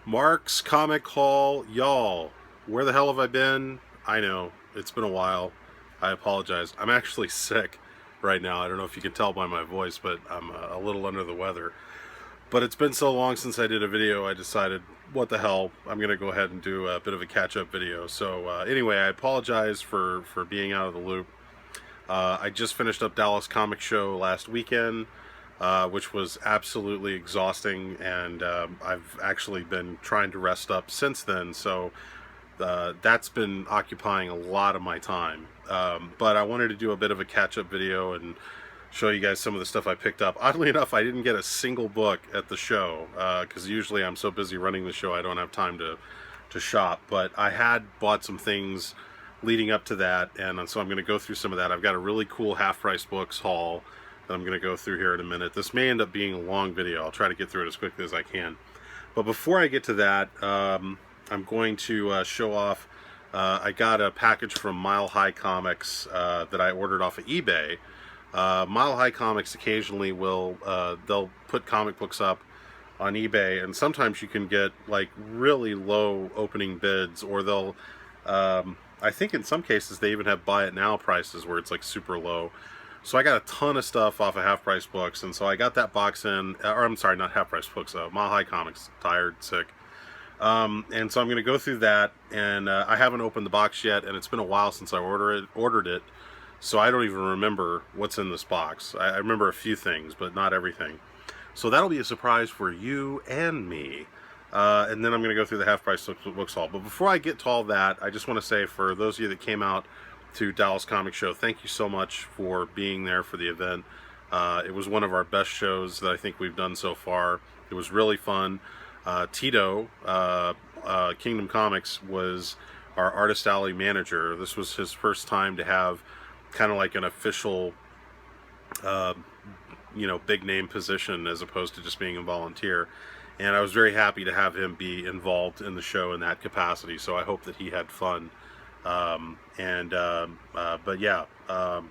Mark's Comic Haul, y'all. Where the hell have I been? I know, it's been a while. I apologize. I'm actually sick right now. I don't know if you can tell by my voice, but I'm a little under the weather. But it's been so long since I did a video, I decided, what the hell, I'm going to go ahead and do a bit of a catch-up video. So anyway, I apologize for being out of the loop. I just finished up Dallas Comic Show last weekend. Which was absolutely exhausting, and I've actually been trying to rest up since then, so that's been occupying a lot of my time. But I wanted to do a bit of a catch-up video and show you guys some of the stuff I picked up. Oddly enough, I didn't get a single book at the show, because usually I'm so busy running the show I don't have time to shop, but I had bought some things leading up to that, and so I'm going to go through some of that. I've got a really cool half-price books haul that I'm going to go through here in a minute. This may end up being a long video. I'll try to get through it as quickly as I can. But before I get to that, I'm going to show off, I got a package from Mile High Comics that I ordered off of eBay. Mile High Comics occasionally will, they'll put comic books up on eBay, and sometimes you can get like really low opening bids, or they'll, I think in some cases they even have buy it now prices where it's like super low. So I got a ton of stuff off of Half Price Books, and so I got that box in, or I'm sorry, not Half Price Books, Mile High Comics, tired, sick. And so I'm going to go through that, and I haven't opened the box yet, and it's been a while since I ordered it, so I don't even remember what's in this box. I remember a few things, but not everything. So that'll be a surprise for you and me. And then I'm going to go through the Half Price Books haul. But before I get to all that, I just want to say, for those of you that came out to Dallas Comic Show, thank you so much for being there for the event. It was one of our best shows that I think we've done so far. It was really fun. Tito, Kingdom Comics, was our Artist Alley manager. This was his first time to have kind of like an official, big name position as opposed to just being a volunteer. And I was very happy to have him be involved in the show in that capacity, so I hope that he had fun. But yeah, I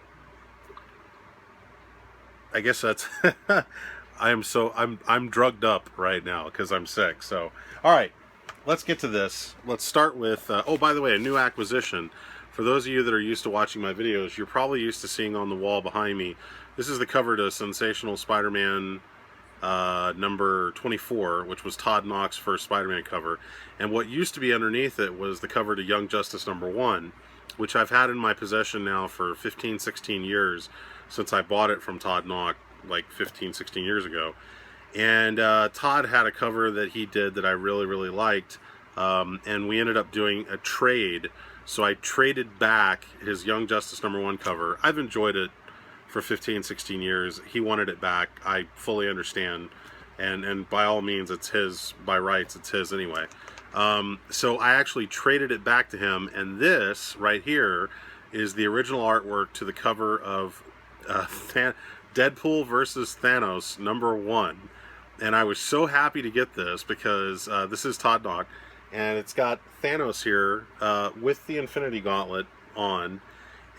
guess that's I'm drugged up right now because I'm sick. So all right, let's get to this. Let's start with oh, by the way, a new acquisition. For those of you that are used to watching my videos, you're probably used to seeing on the wall behind me, this is the cover to Sensational Spider-Man number 24, which was Todd Knox's first Spider-Man cover, and what used to be underneath it was the cover to Young Justice number 1, which I've had in my possession now for 15-16 years, since I bought it from Todd Knox like 15-16 years ago. And Todd had a cover that he did that I really liked, and we ended up doing a trade. So I traded back his Young Justice number 1 cover. I've enjoyed it for 15-16 years. He wanted it back. I fully understand, and by all means, it's his. By rights, it's his anyway. So I actually traded it back to him, and this right here is the original artwork to the cover of Deadpool versus Thanos number 1. And I was so happy to get this because this is Todd Knox, and it's got Thanos here with the Infinity Gauntlet on,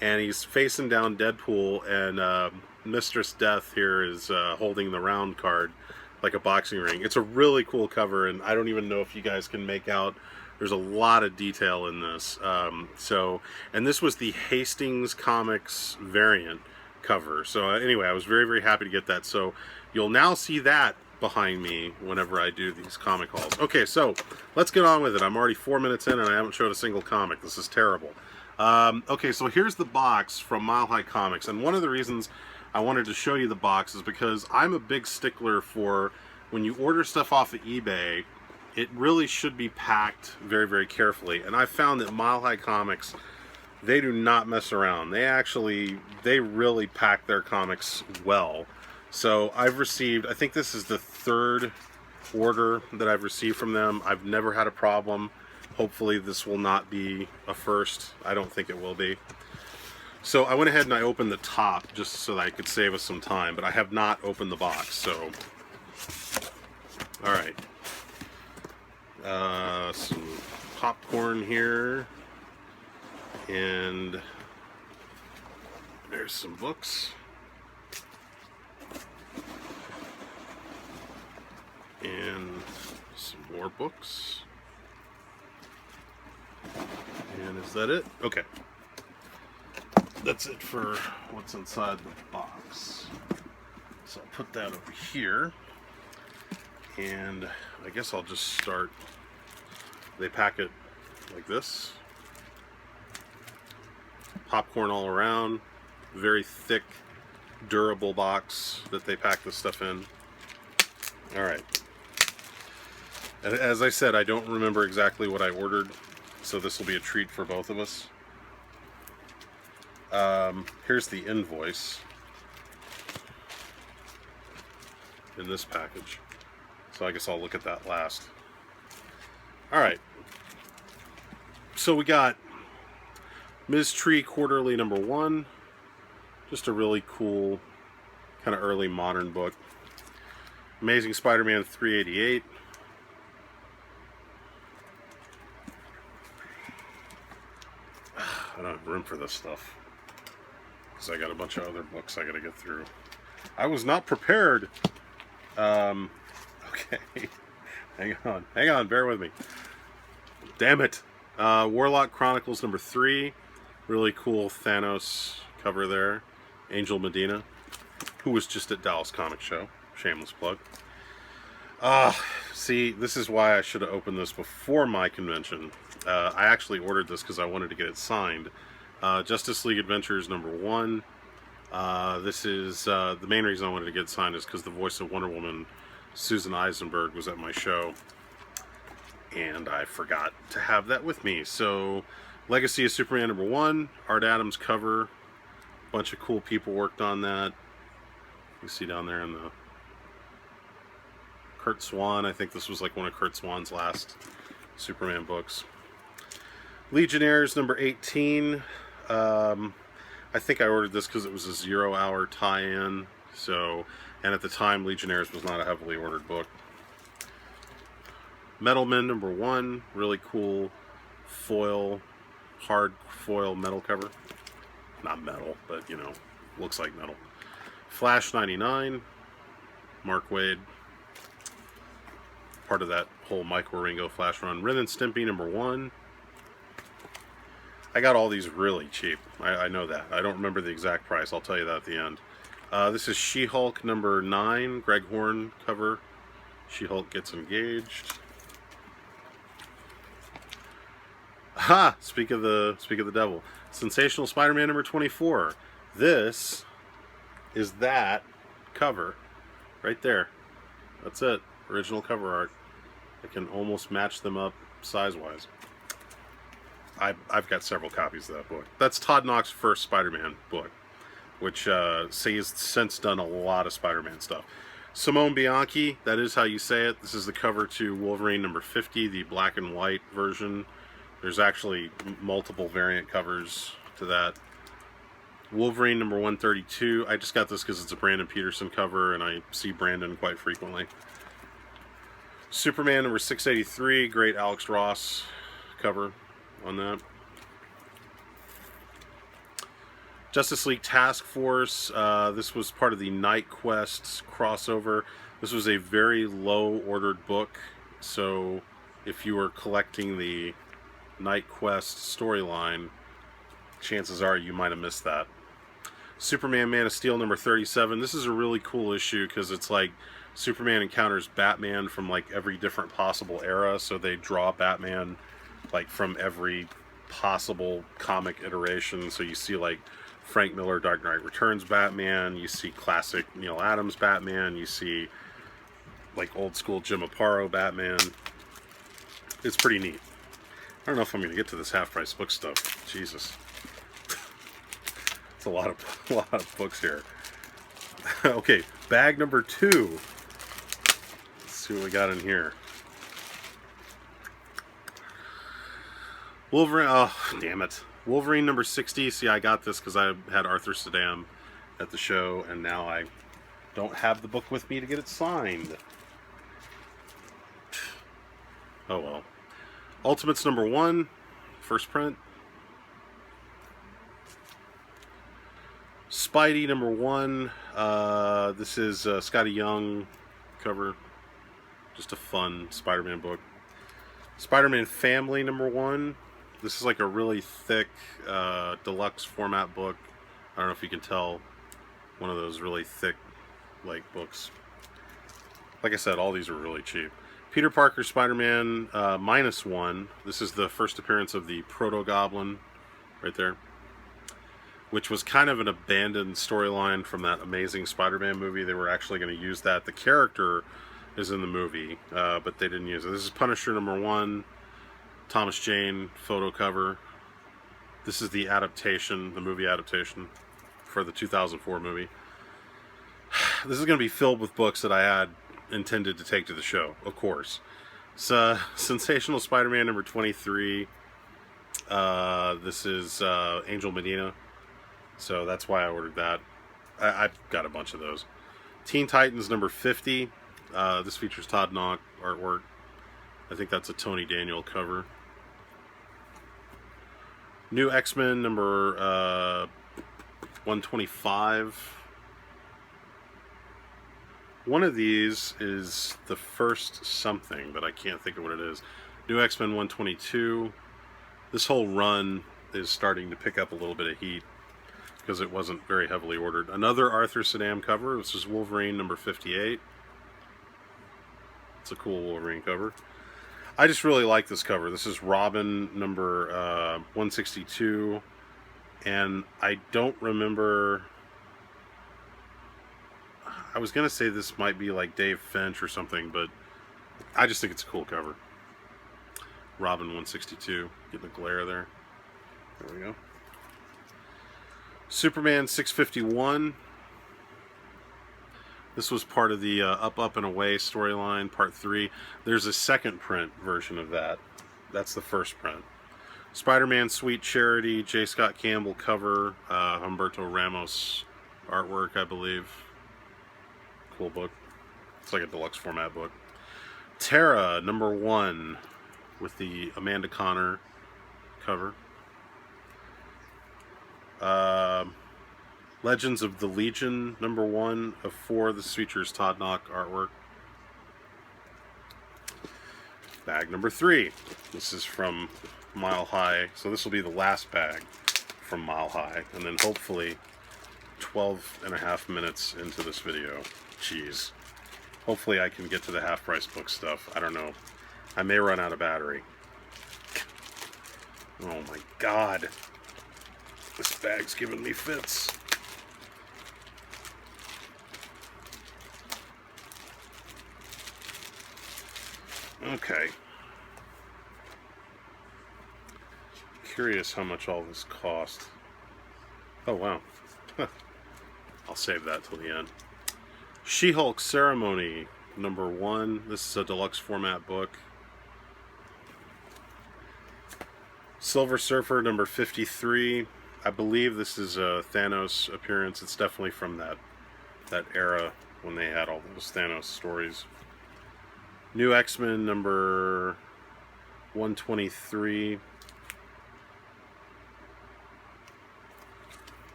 and he's facing down Deadpool, and Mistress Death here is holding the round card like a boxing ring. It's a really cool cover, and I don't even know if you guys can make out. There's a lot of detail in this. And this was the Hastings Comics variant cover. So anyway, I was very happy to get that. So you'll now see that behind me whenever I do these comic hauls. Okay, so let's get on with it. I'm already 4 minutes in, and I haven't showed a single comic. This is terrible. Okay, so here's the box from Mile High Comics, and one of the reasons I wanted to show you the box is because I'm a big stickler for when you order stuff off of eBay, it really should be packed very carefully, and I found that Mile High Comics, they do not mess around. They really pack their comics well. So I've received, I think this is the 3rd order that I've received from them. I've never had a problem. Hopefully this will not be a first. I don't think it will be. So I went ahead and I opened the top just so that I could save us some time, but I have not opened the box, so. Alright. Some popcorn here. And there's some books. And some more more books. And is that it? Okay. That's it for what's inside the box. So I'll put that over here. And I guess I'll just start. They pack it like this. Popcorn all around. Very thick, durable box that they pack this stuff in. Alright. As I said, I don't remember exactly what I ordered, so this will be a treat for both of us. Here's the invoice in this package. So I guess I'll look at that last. Alright. So we got Ms. Tree Quarterly #1. Just a really cool, kind of early modern book. Amazing Spider-Man 388. I don't have room for this stuff, because I got a bunch of other books I gotta get through. I was not prepared. Okay. Hang on, bear with me. Damn it. Warlock Chronicles #3. Really cool Thanos cover there. Angel Medina, who was just at Dallas Comic Show. Shameless plug. See, this is why I should have opened this before my convention. I actually ordered this because I wanted to get it signed. Justice League Adventures #1. This is, the main reason I wanted to get it signed is because the voice of Wonder Woman, Susan Eisenberg, was at my show. And I forgot to have that with me. So, Legacy of Superman #1. Art Adams cover. Bunch of cool people worked on that. You see down there in the Kurt Swan. I think this was like one of Kurt Swan's last Superman books. Legionnaires #18. I think I ordered this because it was a 0-hour tie-in. So, and at the time, Legionnaires was not a heavily ordered book. Metalman #1. Really cool foil, hard foil metal cover. Not metal, but you know, looks like metal. Flash 99. Mark Waid. Part of that whole Mike Waringo Flash run. Ren and Stimpy #1. I got all these really cheap. I know that. I don't remember the exact price. I'll tell you that at the end. This is She-Hulk #9. Greg Horn cover. She-Hulk gets engaged. Ha! Speak of the devil. Sensational Spider-Man #24. This is that cover right there. That's it. Original cover art. I can almost match them up size-wise. I've got several copies of that book. That's Todd Knox's first Spider-Man book, which he's since done a lot of Spider-Man stuff. Simone Bianchi, that is how you say it. This is the cover to Wolverine #50, the black and white version. There's actually multiple variant covers to that. Wolverine #132. I just got this because it's a Brandon Peterson cover, and I see Brandon quite frequently. Superman #683. Great Alex Ross cover on that. Justice League Task Force. This was part of the Night Quest crossover. This was a very low-ordered book, so if you were collecting the Night Quest storyline, chances are you might have missed that. Superman Man of Steel #37. This is a really cool issue because it's like Superman encounters Batman from like every different possible era, so they draw Batman like from every possible comic iteration. So you see like Frank Miller Dark Knight Returns Batman, you see classic Neil Adams Batman, you see like old school Jim Aparo Batman. It's pretty neat. I don't know if I'm going to get to this half-price book stuff. Jesus. It's a lot of books here. Okay, bag #2. Let's see what we got in here. Wolverine, oh, damn it. Wolverine #60. See, I got this because I had Arthur Saddam at the show, and now I don't have the book with me to get it signed. Oh well. Ultimates #1, first print. Spidey #1. This is Scotty Young cover. Just a fun Spider-Man book. Spider-Man Family #1. This is like a really thick deluxe format book. I don't know if you can tell. One of those really thick like books. Like I said, all these are really cheap. Peter Parker Spider-Man -1. This is the first appearance of the Proto-Goblin right there, which was kind of an abandoned storyline from that Amazing Spider-Man movie. They were actually going to use that. The character is in the movie, but they didn't use it. This is Punisher #1, Thomas Jane photo cover. This is the adaptation, the movie adaptation for the 2004 movie. This is going to be filled with books that I had intended to take to the show, of course. It's Sensational Spider-Man #23. This is Angel Medina, so that's why I ordered that. I've got a bunch of those. Teen Titans #50. This features Todd Knock artwork. I think that's a Tony Daniel cover. New X-Men number 125. One of these is the first something, but I can't think of what it is. New X-Men 122. This whole run is starting to pick up a little bit of heat because it wasn't very heavily ordered. Another Arthur Saddam cover. This is Wolverine #58. It's a cool Wolverine cover. I just really like this cover. This is Robin number 162, and I don't remember. I was gonna say this might be like Dave Finch or something, but I just think it's a cool cover. Robin 162, getting a glare there. There we go. Superman 651. This was part of the Up, Up, and Away storyline, part 3. There's a second print version of that. That's the first print. Spider-Man Sweet Charity, J. Scott Campbell cover, Humberto Ramos artwork, I believe. Cool book. It's like a deluxe format book. Terra #1 with the Amanda Connor cover. Legends of the Legion #1 of 4. This features Todd Knock artwork. Bag #3. This is from Mile High. So this will be the last bag from Mile High. And then hopefully 12.5 minutes into this video. Jeez. Hopefully I can get to the half-price book stuff. I don't know. I may run out of battery. Oh my god. This bag's giving me fits. Okay. Curious how much all this cost. Oh wow. I'll save that till the end. She-Hulk Ceremony #1. This is a deluxe format book. Silver Surfer #53. I believe this is a Thanos appearance. It's definitely from that era when they had all those Thanos stories. New X-Men number 123.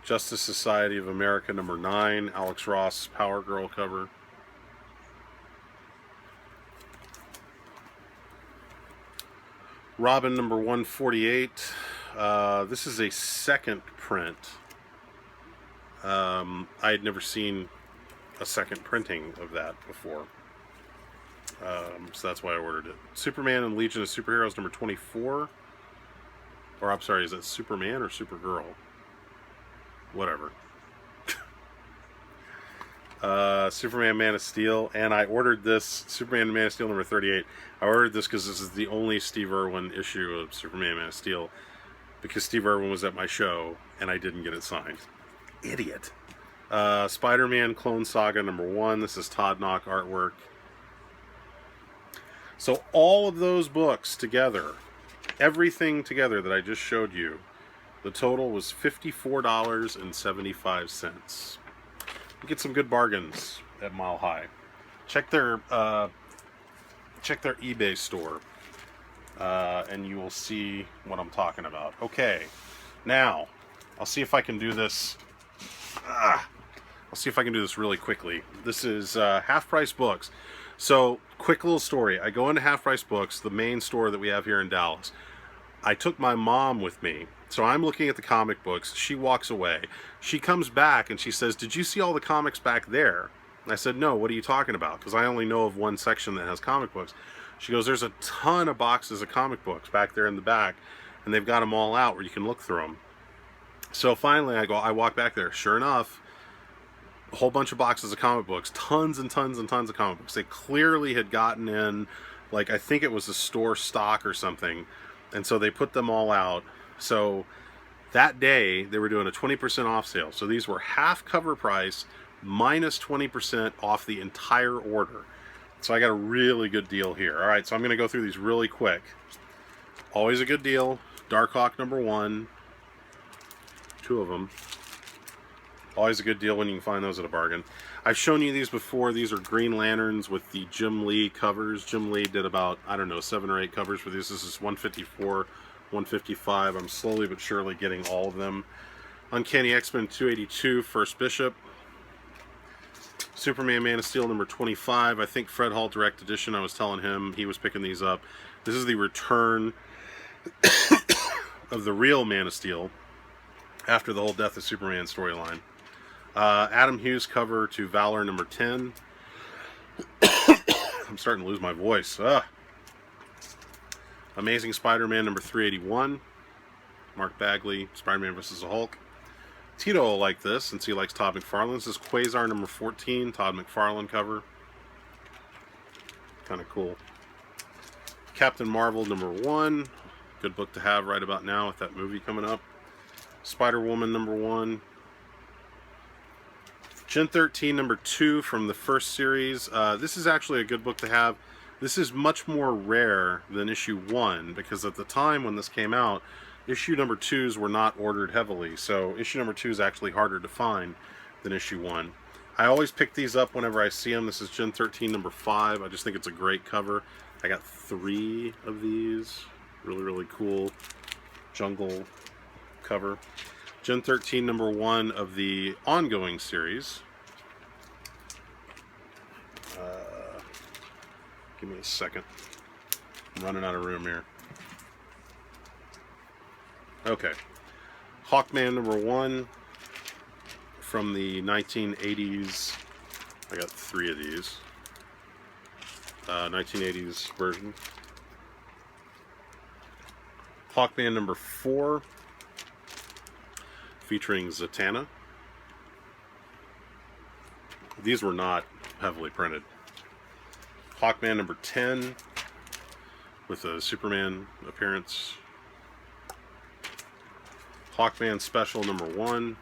Justice Society of America #9. Alex Ross Power Girl cover. Robin number 148. This is a second print. I had never seen a second printing of that before. So that's why I ordered it. Superman and Legion of Superheroes #24. Or I'm sorry, is that Superman or Supergirl? Whatever. Superman Man of Steel, and I ordered this Superman Man of Steel #38. I ordered this because this is the only Steve Irwin issue of Superman Man of Steel, because Steve Irwin was at my show and I didn't get it signed. Idiot. Spider-Man Clone Saga #1. This is Todd Knock artwork. So all of those books together, everything together that I just showed you, the total was $54.75. You get some good bargains at Mile High. Check their eBay store, and you will see what I'm talking about. Okay, now I'll see if I can do this. I'll see if I can do this really quickly. This is half-price books. So, quick little story. I go into Half Price Books, the main store that we have here in Dallas. I took my mom with me. So I'm looking at the comic books. She walks away. She comes back and she says, "Did you see all the comics back there?" And I said, "No, what are you talking about?" Because I only know of one section that has comic books. She goes, "There's a ton of boxes of comic books back there in the back, and they've got them all out where you can look through them." So finally I walk back there. Sure enough, a whole bunch of boxes of comic books, tons and tons and tons of comic books. They clearly had gotten in, like, I think it was a store stock or something, and so they put them all out. So that day they were doing a 20% off sale. So these were half cover price minus 20% off the entire order. So I got a really good deal here. All right, so I'm going to go through these really quick. Always a good deal. Darkhawk #1, 2 of them. Always a good deal when you can find those at a bargain. I've shown you these before. These are Green Lanterns with the Jim Lee covers. Jim Lee did about, I don't know, 7 or 8 covers for these. This is 154, 155. I'm slowly but surely getting all of them. Uncanny X-Men 282, First Bishop. Superman Man of Steel #25. I think Fred Hall Direct Edition. I was telling him he was picking these up. This is the return of the real Man of Steel after the whole Death of Superman storyline. Adam Hughes cover to Valor #10. I'm starting to lose my voice. Amazing Spider-Man #381. Mark Bagley, Spider-Man vs. the Hulk. Tito will like this since he likes Todd McFarlane. This is Quasar #14, Todd McFarlane cover. Kind of cool. Captain Marvel #1. Good book to have right about now with that movie coming up. Spider-Woman #1. Gen 13 #2 from the first series. This is actually a good book to have. This is much more rare than issue 1 because at the time when this came out, issue #2s were not ordered heavily. So issue #2 is actually harder to find than issue 1. I always pick these up whenever I see them. This is Gen 13 #5. I just think it's a great cover. I got 3 of these. Really, really cool jungle cover. Gen 13 #1 of the ongoing series. Give me a second. I'm running out of room here. Okay. Hawkman #1 from the 1980s. I got 3 of these. 1980s version. Hawkman #4 featuring Zatanna. These were not heavily printed. Hawkman #10 with a Superman appearance. Hawkman Special #1.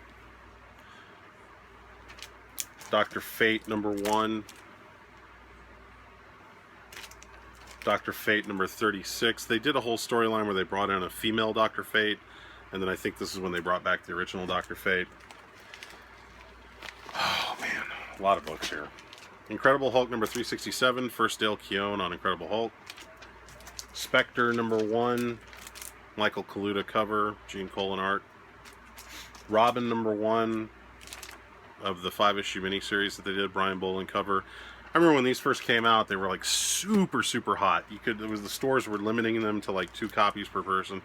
Dr. Fate #1. Dr. Fate #36. They did a whole storyline where they brought in a female Dr. Fate, and then I think this is when they brought back the original Dr. Fate. Oh man, a lot of books here. Incredible Hulk #367, first Dale Keown on Incredible Hulk. Spectre #1, Michael Kaluta cover, Gene Colan art. Robin #1 of the 5-issue miniseries that they did, Brian Bolin cover. I remember when these first came out, they were like super, super hot. The stores were limiting them to like 2 copies per person.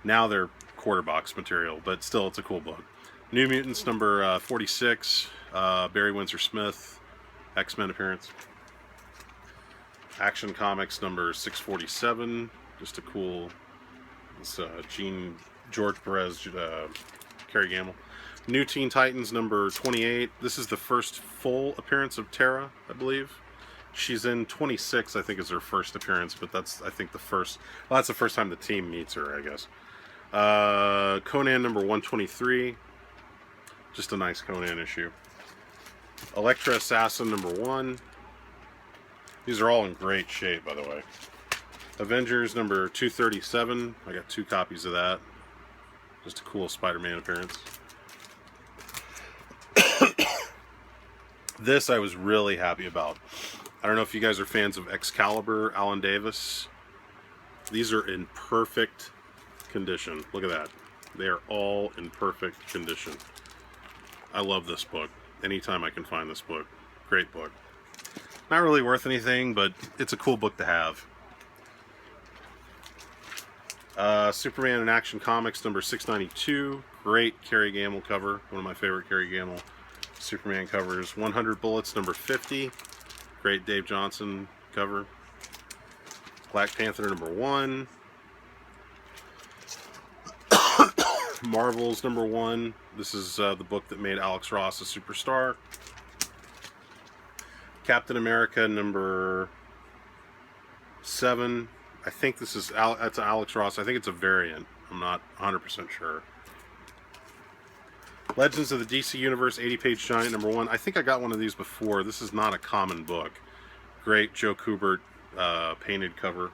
Now they're quarter box material, but still, it's a cool book. New Mutants #46, Barry Windsor Smith, X-Men appearance. Action Comics #647, just a cool. It's George Perez, Kerry Gamble. New Teen Titans #28. This is the first full appearance of Tara, I believe. She's in 26, I think, is her first appearance, but that's, I think, the first. Well, that's the first time the team meets her, I guess. Conan #123. Just a nice Conan issue. Elektra Assassin #1. These are all in great shape, by the way. Avengers #237. I got 2 copies of that. Just a cool Spider-Man appearance. This I was really happy about. I don't know if you guys are fans of Excalibur, Alan Davis. These are in perfect condition. Look at that. They are all in perfect condition. I love this book. Anytime I can find this book. Great book. Not really worth anything, but it's a cool book to have. Superman in Action Comics number 692. Great Kerry Gamble cover. One of my favorite Kerry Gamble Superman covers. 100 Bullets number 50. Great Dave Johnson cover. Black Panther number 1. Marvels number 1. This is the book that made Alex Ross a superstar. Captain America number 7. I think this is that's Alex Ross. I think it's a variant. I'm not 100% sure. Legends of the DC Universe 80-page giant number 1. I think I got one of these before. This is not a common book. Great Joe Kubert painted cover.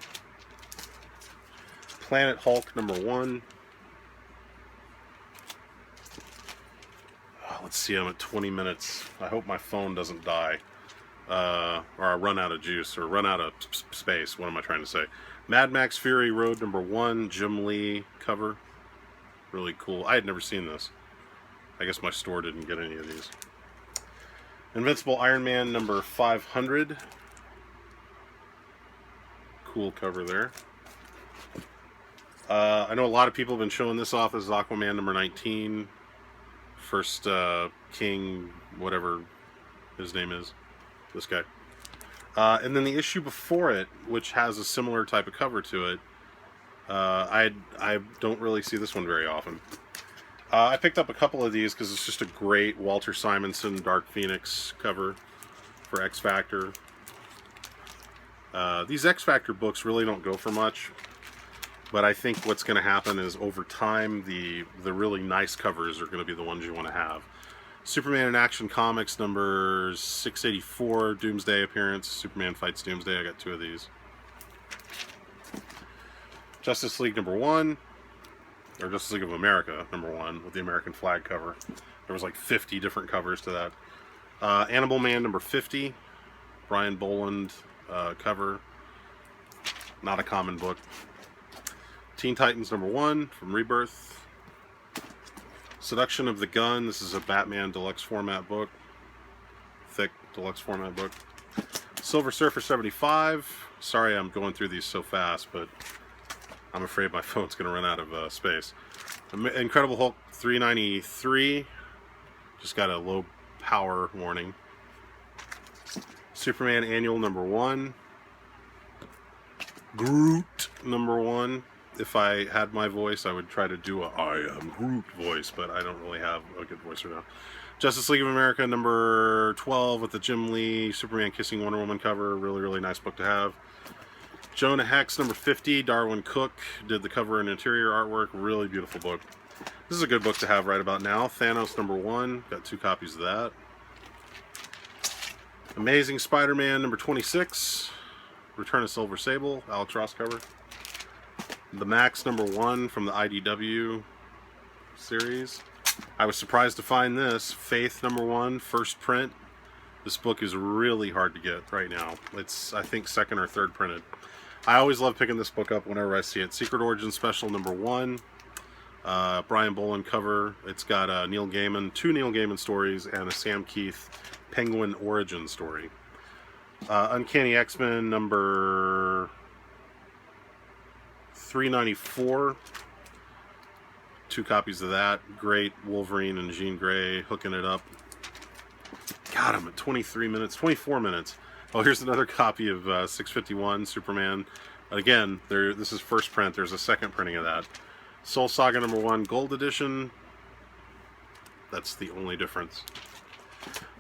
Planet Hulk number 1. Oh, let's see, I'm at 20 minutes. I hope my phone doesn't die. Or I run out of juice, or run out of space. What am I trying to say? Mad Max Fury Road number 1. Jim Lee cover. Really cool. I had never seen this. I guess my store didn't get any of these. Invincible Iron Man number 500. Cool cover there. I know a lot of people have been showing this off as Aquaman number 19. First King, whatever his name is. This guy. And then the issue before it, which has a similar type of cover to it, I don't really see this one very often. I picked up a couple of these because it's just a great Walter Simonson Dark Phoenix cover for X Factor. These X Factor books really don't go for much, but I think what's going to happen is over time the really nice covers are going to be the ones you want to have. Superman in Action Comics number 684, Doomsday appearance. Superman fights Doomsday. I got 2 of these. Justice League number 1. Or Justice League of America, number 1, with the American flag cover. There was like 50 different covers to that. Animal Man number 50, Brian Boland cover. Not a common book. Teen Titans number 1 from Rebirth. Seduction of the Gun. This is a Batman deluxe format book. Thick deluxe format book. Silver Surfer 75. Sorry I'm going through these so fast, but I'm afraid my phone's going to run out of space. Incredible Hulk 393. Just got a low power warning. Superman Annual number 1. Groot number 1. If I had my voice, I would try to do a I am Groot voice, but I don't really have a good voice right now. Justice League of America number 12 with the Jim Lee Superman kissing Wonder Woman cover. Really, really nice book to have. Jonah Hex number 50, Darwin Cook did the cover and interior artwork. Really beautiful book. This is a good book to have right about now. Thanos number 1, got 2 copies of that. Amazing Spider-Man number 26, Return of Silver Sable, Alex Ross cover. The Max number 1 from the IDW series. I was surprised to find this. Faith number 1, first print. This book is really hard to get right now. It's, I think, 2nd or 3rd printed. I always love picking this book up whenever I see it. Secret Origin Special number 1. Brian Boland cover. It's got Neil Gaiman, 2 Neil Gaiman stories, and a Sam Keith Penguin origin story. Uncanny X-Men number 394. 2 copies of that. Great Wolverine and Jean Grey hooking it up. God, I'm at 23 minutes, 24 minutes. Oh, here's another copy of 651 Superman. Again, this is first print. There's a 2nd printing of that. Soul Saga number 1, Gold Edition. That's the only difference.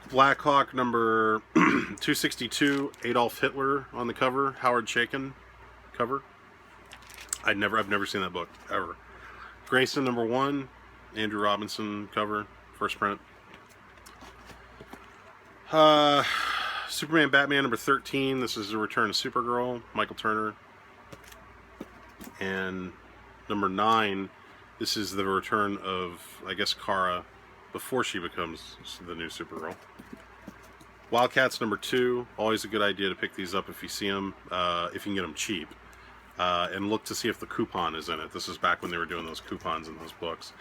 Black Hawk number 262, Adolf Hitler on the cover. Howard Chaykin cover. I've never seen that book ever. Grayson number 1, Andrew Robinson cover, first print. Superman Batman number 13. This is the return of Supergirl, Michael Turner. And number 9, this is the return of, I guess, Kara before she becomes the new Supergirl. Wildcats number 2. Always a good idea to pick these up if you see them, if you can get them cheap. And look to see if the coupon is in it. This is back when they were doing those coupons in those books.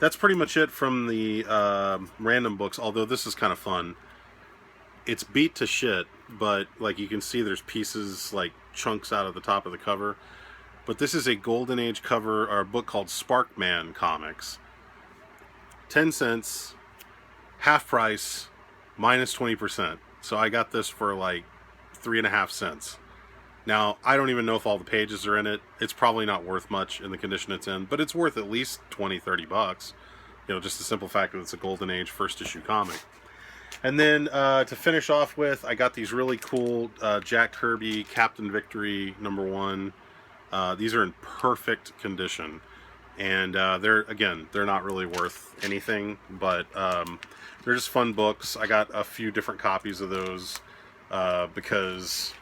That's pretty much it from the random books, although this is kind of fun. It's beat to shit, but like you can see there's pieces, like chunks out of the top of the cover. But this is a Golden Age cover, or a book called Sparkman Comics. 10 cents, half price, minus 20%. So I got this for like 3.5 cents. Now, I don't even know if all the pages are in it. It's probably not worth much in the condition it's in, but it's worth at least 20-30 bucks. You know, just the simple fact that it's a Golden Age first issue comic. And then to finish off with, I got these really cool Jack Kirby Captain Victory #1. These are in perfect condition. And they're not really worth anything, but they're just fun books. I got a few different copies of those because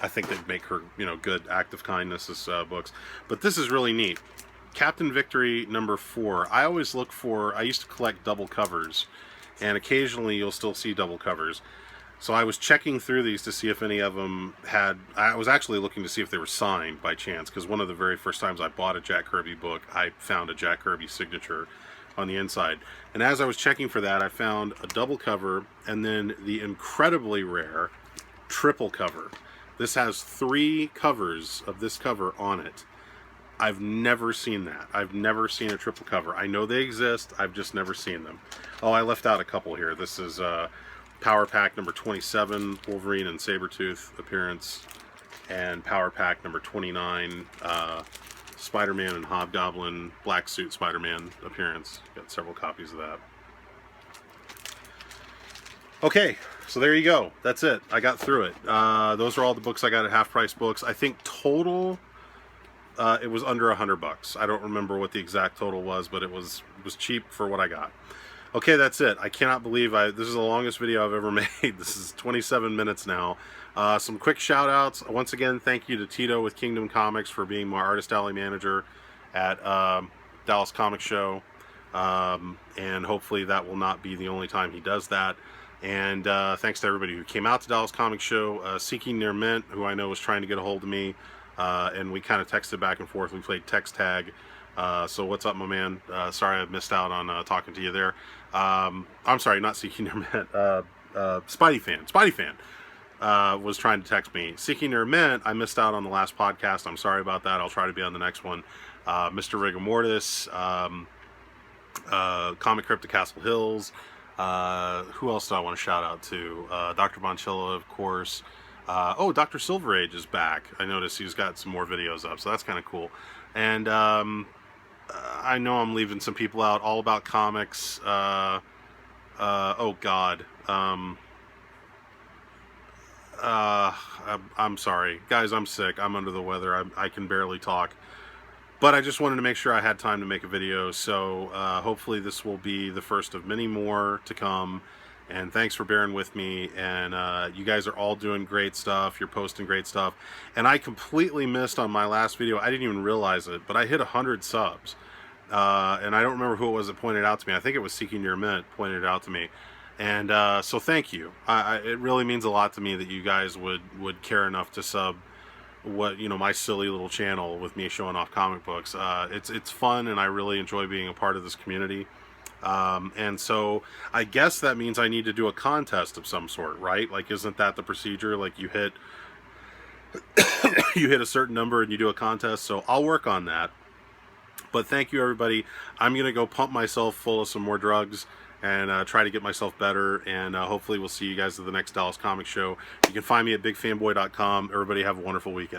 I think they'd make her, good act of kindness as books. But this is really neat. Captain Victory #4. I used to collect double covers, and occasionally you'll still see double covers. So I was checking through these to see if any of them I was actually looking to see if they were signed by chance, because one of the very first times I bought a Jack Kirby book, I found a Jack Kirby signature on the inside. And as I was checking for that, I found a double cover and then the incredibly rare triple cover. This has 3 covers of this cover on it. I've never seen that. I've never seen a triple cover. I know they exist, I've just never seen them. Oh, I left out a couple here. This is Power Pack #27, Wolverine and Sabretooth appearance, and Power Pack #29, Spider-Man and Hobgoblin Black Suit Spider-Man appearance. Got several copies of that. Okay, so there you go. That's it. I got through it. Those are all the books I got at Half Price Books. I think total, it was under $100. I don't remember what the exact total was, but it was cheap for what I got. Okay, that's it. I cannot believe this is the longest video I've ever made. This is 27 minutes now. Some quick shout outs. Once again, thank you to Tito with Kingdom Comics for being my Artist Alley manager at Dallas Comic Show. And hopefully that will not be the only time he does that. And thanks to everybody who came out to Dallas Comic Show. Seeking Near Mint, who I know was trying to get a hold of me. And we kind of texted back and forth. We played text tag. So what's up, my man? Sorry I missed out on talking to you there. I'm sorry, not Seeking Near Mint. Spidey fan was trying to text me. Seeking Near Mint, I missed out on the last podcast. I'm sorry about that. I'll try to be on the next one. Mr. Rigor Mortis, Comic Crypt of Castle Hills. Who else do I want to shout out to? Dr. Bonchilla, of course. Oh, Dr. Silver Age is back. I noticed he's got some more videos up, so that's kind of cool. And I know I'm leaving some people out. All About Comics. Oh God. I'm sorry, guys. I'm sick. I'm under the weather. I can barely talk. But I just wanted to make sure I had time to make a video. So hopefully this will be the first of many more to come. And thanks for bearing with me. And you guys are all doing great stuff. You're posting great stuff. And I completely missed on my last video. I didn't even realize it, but I hit 100 subs. And I don't remember who it was that pointed it out to me. I think it was Seeking Your Mint pointed it out to me. And so thank you. It really means a lot to me that you guys would care enough to sub my silly little channel with me showing off comic books. It's fun, and I really enjoy being a part of this community. And so I guess that means I need to do a contest of some sort, right? Like, isn't that the procedure? Like, you hit a certain number and you do a contest. So I'll work on that. But thank you, everybody. I'm gonna go pump myself full of some more drugs and try to get myself better. And hopefully we'll see you guys at the next Dallas Comic Show. You can find me at bigfanboy.com. Everybody have a wonderful weekend.